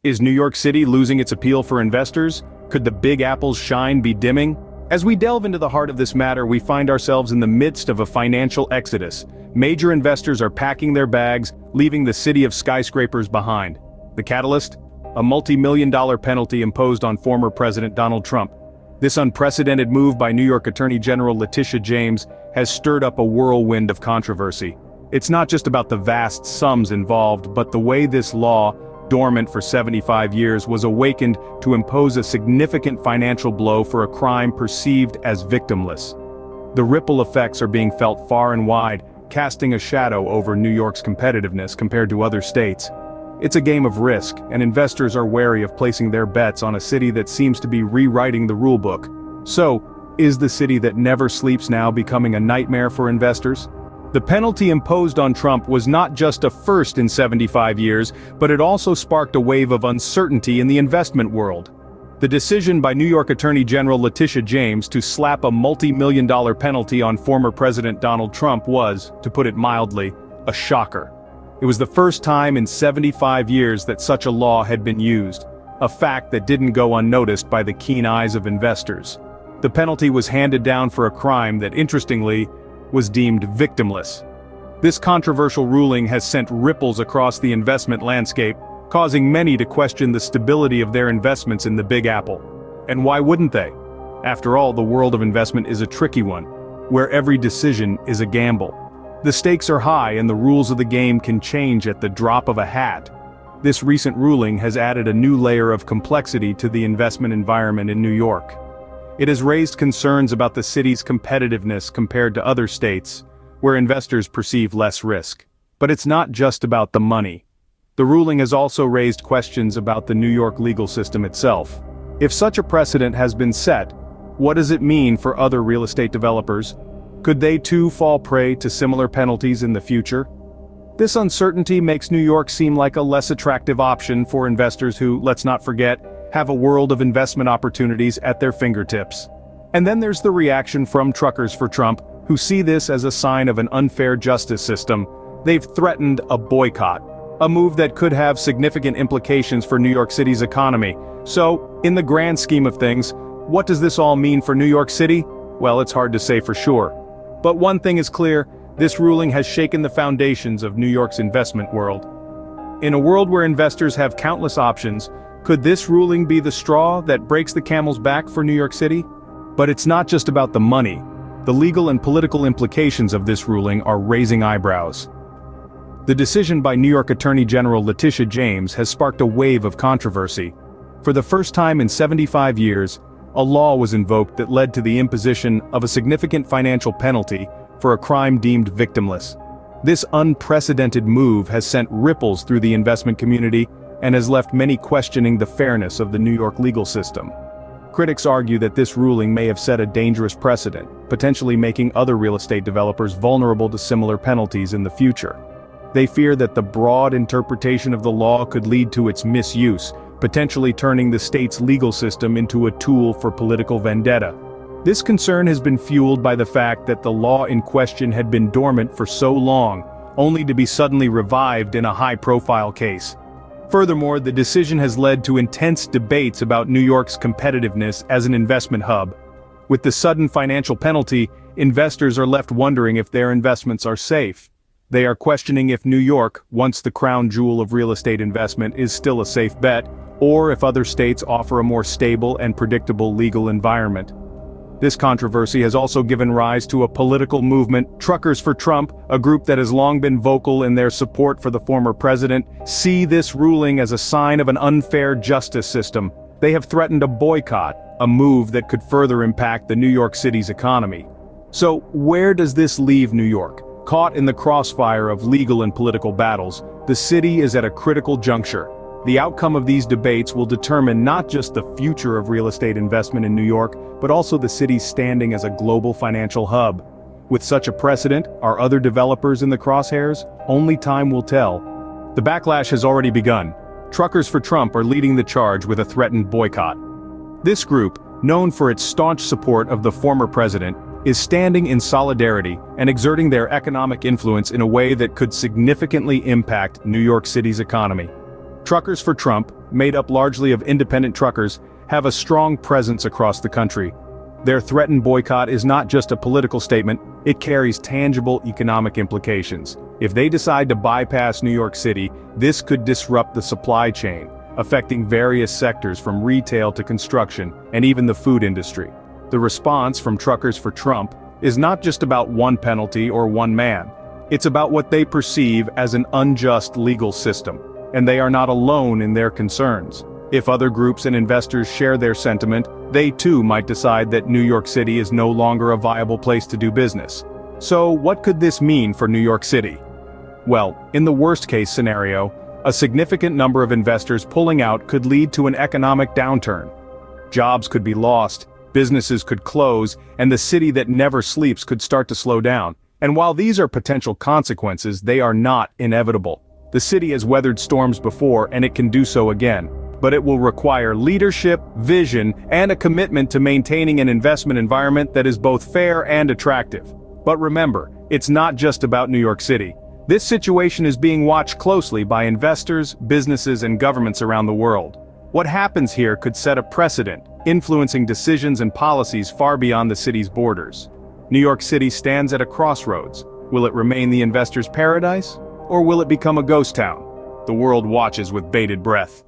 Is New York City losing its appeal for investors? Could the Big Apple's shine be dimming? As we delve into the heart of this matter, we find ourselves in the midst of a financial exodus. Major investors are packing their bags, leaving the city of skyscrapers behind. The catalyst? A multi-million-dollar penalty imposed on former President Donald Trump. This unprecedented move by New York Attorney General Letitia James has stirred up a whirlwind of controversy. It's not just about the vast sums involved, but the way this law, dormant for 75 years, was awakened to impose a significant financial blow for a crime perceived as victimless. The ripple effects are being felt far and wide, casting a shadow over New York's competitiveness compared to other states. It's a game of risk, and investors are wary of placing their bets on a city that seems to be rewriting the rulebook. So, is the city that never sleeps now becoming a nightmare for investors? The penalty imposed on Trump was not just a first in 75 years, but it also sparked a wave of uncertainty in the investment world. The decision by New York Attorney General Letitia James to slap a multi-million-dollar penalty on former President Donald Trump was, to put it mildly, a shocker. It was the first time in 75 years that such a law had been used, a fact that didn't go unnoticed by the keen eyes of investors. The penalty was handed down for a crime that, interestingly, was deemed victimless. This controversial ruling has sent ripples across the investment landscape, causing many to question the stability of their investments in the Big Apple. And why wouldn't they? After all, the world of investment is a tricky one, where every decision is a gamble. The stakes are high and the rules of the game can change at the drop of a hat. This recent ruling has added a new layer of complexity to the investment environment in New York. It has raised concerns about the city's competitiveness compared to other states, where investors perceive less risk. But it's not just about the money. The ruling has also raised questions about the New York legal system itself. If such a precedent has been set, what does it mean for other real estate developers? Could they too fall prey to similar penalties in the future? This uncertainty makes New York seem like a less attractive option for investors who, let's not forget, have a world of investment opportunities at their fingertips. And then there's the reaction from Truckers for Trump, who see this as a sign of an unfair justice system. They've threatened a boycott, a move that could have significant implications for New York City's economy. So, in the grand scheme of things, what does this all mean for New York City? Well, it's hard to say for sure. But one thing is clear, this ruling has shaken the foundations of New York's investment world. In a world where investors have countless options, could this ruling be the straw that breaks the camel's back for New York City? But it's not just about the money. The legal and political implications of this ruling are raising eyebrows. The decision by New York Attorney General Letitia James has sparked a wave of controversy. For the first time in 75 years, a law was invoked that led to the imposition of a significant financial penalty for a crime deemed victimless. This unprecedented move has sent ripples through the investment community and has left many questioning the fairness of the New York legal system. Critics argue that this ruling may have set a dangerous precedent, potentially making other real estate developers vulnerable to similar penalties in the future. They fear that the broad interpretation of the law could lead to its misuse, potentially turning the state's legal system into a tool for political vendetta. This concern has been fueled by the fact that the law in question had been dormant for so long, only to be suddenly revived in a high-profile case. Furthermore, the decision has led to intense debates about New York's competitiveness as an investment hub. With the sudden financial penalty, investors are left wondering if their investments are safe. They are questioning if New York, once the crown jewel of real estate investment, is still a safe bet, or if other states offer a more stable and predictable legal environment. This controversy has also given rise to a political movement. Truckers for Trump, a group that has long been vocal in their support for the former president, see this ruling as a sign of an unfair justice system. They have threatened a boycott, a move that could further impact the New York City's economy. So, where does this leave New York? Caught in the crossfire of legal and political battles, the city is at a critical juncture. The outcome of these debates will determine not just the future of real estate investment in New York, but also the city's standing as a global financial hub. With such a precedent, are other developers in the crosshairs? Only time will tell. The backlash has already begun. Truckers for Trump are leading the charge with a threatened boycott. This group, known for its staunch support of the former president, is standing in solidarity and exerting their economic influence in a way that could significantly impact New York City's economy. Truckers for Trump, made up largely of independent truckers, have a strong presence across the country. Their threatened boycott is not just a political statement, it carries tangible economic implications. If they decide to bypass New York City, this could disrupt the supply chain, affecting various sectors from retail to construction, and even the food industry. The response from Truckers for Trump is not just about one penalty or one man. It's about what they perceive as an unjust legal system, and they are not alone in their concerns. If other groups and investors share their sentiment, they too might decide that New York City is no longer a viable place to do business. So what could this mean for New York City? Well, in the worst-case scenario, a significant number of investors pulling out could lead to an economic downturn. Jobs could be lost, businesses could close, and the city that never sleeps could start to slow down. And while these are potential consequences, they are not inevitable. The city has weathered storms before, and it can do so again. But it will require leadership, vision, and a commitment to maintaining an investment environment that is both fair and attractive. But remember, it's not just about New York City. This situation is being watched closely by investors, businesses, and governments around the world. What happens here could set a precedent, influencing decisions and policies far beyond the city's borders. New York City stands at a crossroads. Will it remain the investor's paradise? Or will it become a ghost town? The world watches with bated breath.